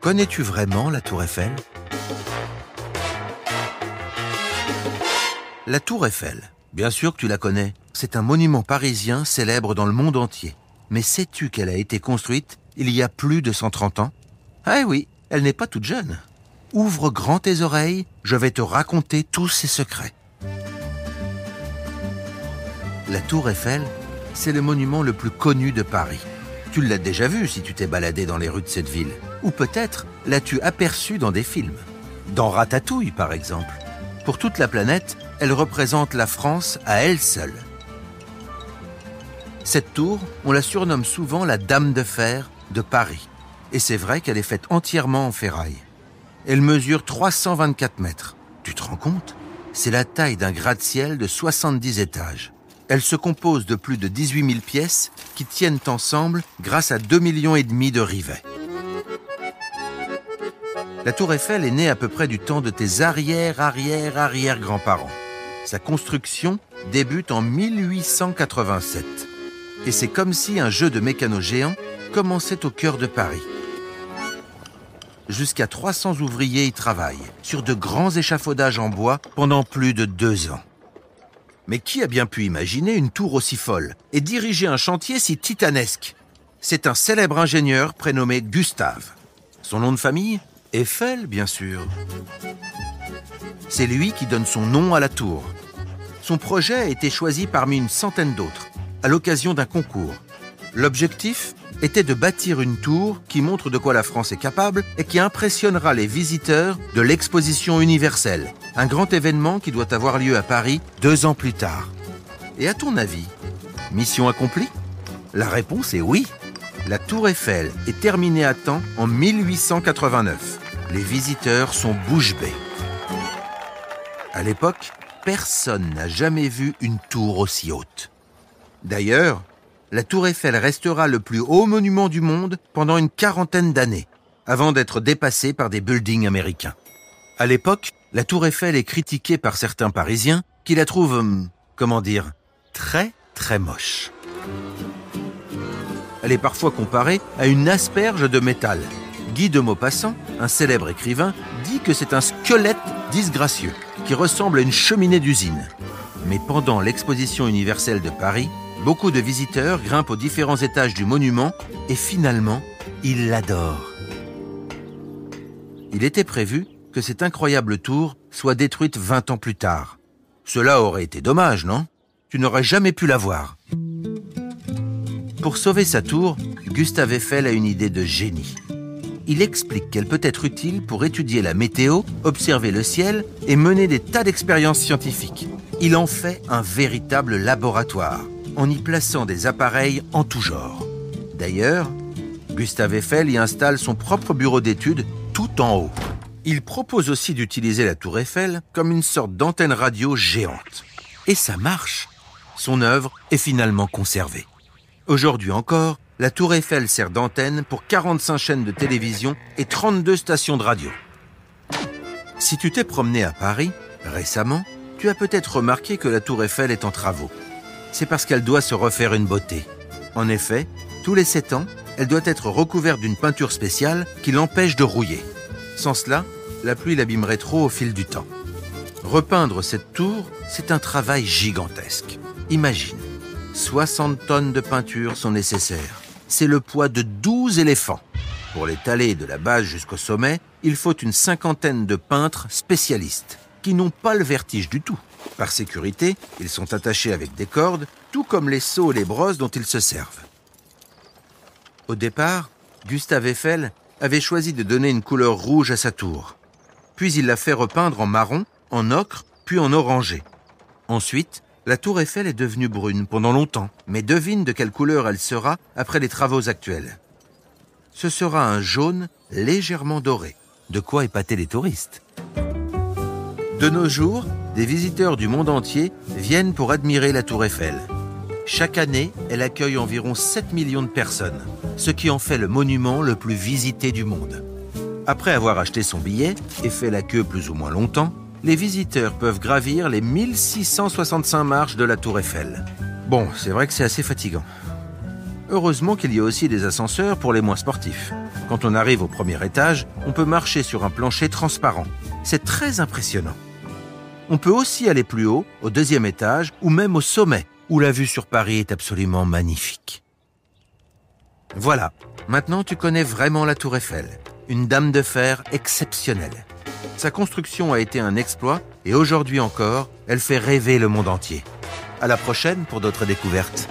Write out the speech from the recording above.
Connais-tu vraiment la Tour Eiffel ? La Tour Eiffel, bien sûr que tu la connais. C'est un monument parisien célèbre dans le monde entier. Mais sais-tu qu'elle a été construite il y a plus de 130 ans ? Ah oui, elle n'est pas toute jeune. Ouvre grand tes oreilles, je vais te raconter tous ses secrets. La Tour Eiffel, c'est le monument le plus connu de Paris. Tu l'as déjà vu si tu t'es baladé dans les rues de cette ville. Ou peut-être l'as-tu aperçu dans des films. Dans Ratatouille, par exemple. Pour toute la planète, elle représente la France à elle seule. Cette tour, on la surnomme souvent la Dame de Fer de Paris. Et c'est vrai qu'elle est faite entièrement en ferraille. Elle mesure 324 mètres. Tu te rends compte ? C'est la taille d'un gratte-ciel de 70 étages. Elle se compose de plus de 18 000 pièces qui tiennent ensemble grâce à 2,5 millions de rivets. La Tour Eiffel est née à peu près du temps de tes arrière-grands-parents. Sa construction débute en 1887. Et c'est comme si un jeu de mécano géant commençait au cœur de Paris. Jusqu'à 300 ouvriers y travaillent, sur de grands échafaudages en bois pendant plus de 2 ans. Mais qui a bien pu imaginer une tour aussi folle et diriger un chantier si titanesque ? C'est un célèbre ingénieur prénommé Gustave. Son nom de famille ? Eiffel, bien sûr. C'est lui qui donne son nom à la tour. Son projet a été choisi parmi une centaine d'autres, à l'occasion d'un concours. L'objectif était de bâtir une tour qui montre de quoi la France est capable et qui impressionnera les visiteurs de l'exposition universelle, un grand événement qui doit avoir lieu à Paris 2 ans plus tard. Et à ton avis, mission accomplie ? La réponse est oui. La Tour Eiffel est terminée à temps en 1889. Les visiteurs sont bouche bée. À l'époque, personne n'a jamais vu une tour aussi haute. D'ailleurs, la Tour Eiffel restera le plus haut monument du monde pendant une 40aine d'années, avant d'être dépassée par des buildings américains. À l'époque, la Tour Eiffel est critiquée par certains Parisiens qui la trouvent, très très moche. Elle est parfois comparée à une asperge de métal. Guy de Maupassant, un célèbre écrivain, dit que c'est un squelette disgracieux qui ressemble à une cheminée d'usine. Mais pendant l'exposition universelle de Paris, beaucoup de visiteurs grimpent aux différents étages du monument et finalement, ils l'adorent. Il était prévu que cette incroyable tour soit détruite 20 ans plus tard. Cela aurait été dommage, non ? Tu n'aurais jamais pu la voir. Pour sauver sa tour, Gustave Eiffel a une idée de génie. Il explique qu'elle peut être utile pour étudier la météo, observer le ciel et mener des tas d'expériences scientifiques. Il en fait un véritable laboratoire, en y plaçant des appareils en tout genre. D'ailleurs, Gustave Eiffel y installe son propre bureau d'études tout en haut. Il propose aussi d'utiliser la Tour Eiffel comme une sorte d'antenne radio géante. Et ça marche. Son œuvre est finalement conservée. Aujourd'hui encore, la Tour Eiffel sert d'antenne pour 45 chaînes de télévision et 32 stations de radio. Si tu t'es promené à Paris récemment, tu as peut-être remarqué que la Tour Eiffel est en travaux. C'est parce qu'elle doit se refaire une beauté. En effet, tous les 7 ans, elle doit être recouverte d'une peinture spéciale qui l'empêche de rouiller. Sans cela, la pluie l'abîmerait trop au fil du temps. Repeindre cette tour, c'est un travail gigantesque. Imagine, 60 tonnes de peinture sont nécessaires. C'est le poids de 12 éléphants. Pour l'étaler de la base jusqu'au sommet, il faut une 50aine de peintres spécialistes qui n'ont pas le vertige du tout. Par sécurité, ils sont attachés avec des cordes, tout comme les seaux et les brosses dont ils se servent. Au départ, Gustave Eiffel avait choisi de donner une couleur rouge à sa tour. Puis il l'a fait repeindre en marron, en ocre, puis en orangé. Ensuite, la Tour Eiffel est devenue brune pendant longtemps, mais devine de quelle couleur elle sera après les travaux actuels. Ce sera un jaune légèrement doré, de quoi épater les touristes. De nos jours, des visiteurs du monde entier viennent pour admirer la Tour Eiffel. Chaque année, elle accueille environ 7 millions de personnes, ce qui en fait le monument le plus visité du monde. Après avoir acheté son billet et fait la queue plus ou moins longtemps, les visiteurs peuvent gravir les 1665 marches de la Tour Eiffel. Bon, c'est vrai que c'est assez fatigant. Heureusement qu'il y a aussi des ascenseurs pour les moins sportifs. Quand on arrive au premier étage, on peut marcher sur un plancher transparent. C'est très impressionnant. On peut aussi aller plus haut, au deuxième étage, ou même au sommet, où la vue sur Paris est absolument magnifique. Voilà, maintenant tu connais vraiment la Tour Eiffel, une dame de fer exceptionnelle. Sa construction a été un exploit et aujourd'hui encore, elle fait rêver le monde entier. À la prochaine pour d'autres découvertes.